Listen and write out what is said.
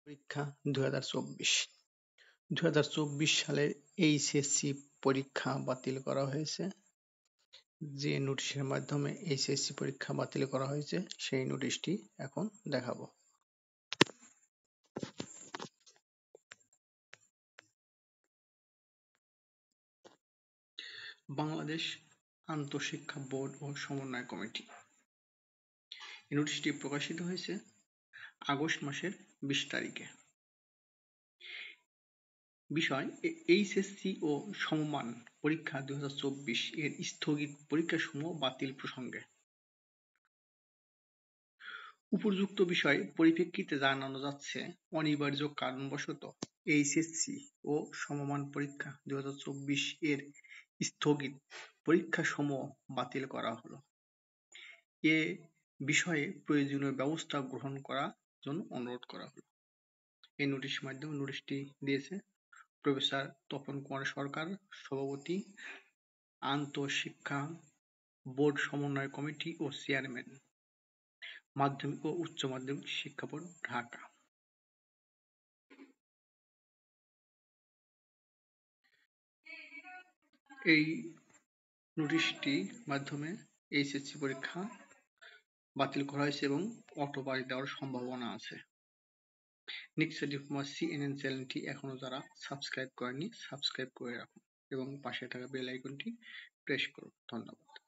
পরীক্ষা 2024 সালের এইচএসসি পরীক্ষা বাতিল করা হয়েছে। যে নোটিশের মাধ্যমে এইচএসসি পরীক্ষা বাতিল করা হয়েছে সেই নোটিশটি এখন দেখাবো। বাংলাদেশ আন্তঃশিক্ষা বোর্ড ও সমন্বয় কমিটি। এই নোটিশটি প্রকাশিত হয়েছে আগস্ট মাসের 20 তারিখে। বিষয় এইচএসসি ও সমমান পরীক্ষা 2024 এর স্থগিত পরীক্ষাসমূহ বাতিল প্রসঙ্গে। উপর্যুক্ত বিষয় পরিপ্রেক্ষিতে জানানো যাচ্ছে, অনিবার্য কারণবশত এইচএসসি ও সমমান পরীক্ষা 2024 এর স্থগিত পরীক্ষাসমূহ বাতিল করা হলো। এ বিষয়ে প্রয়োজনীয় ব্যবস্থা গ্রহণ করার জন্য অনুরোধ করা হলো। এই নোটিশটি দিয়েছে প্রফেসর তপন কুমার সরকার, সভাপতি, আন্তঃশিক্ষা বোর্ড সমন্বয় কমিটি ও চেয়ারম্যান, মাধ্যমিক ও উচ্চ মাধ্যমিক শিক্ষা বোর্ড, ঢাকা। এই নোটিশটির মাধ্যমে এইচএসসি পরীক্ষা বাতিল করা হয়েছে এবং অটো পাস দেওয়ার সম্ভাবনা আছে। নিক্সা ডিপ্লোমা CNN চ্যানেলটি এখনো যারা সাবস্ক্রাইব করেনি সাবস্ক্রাইব করে রাখুন এবং পাশে থাকা বেল আইকনটি প্রেস করুন। ধন্যবাদ।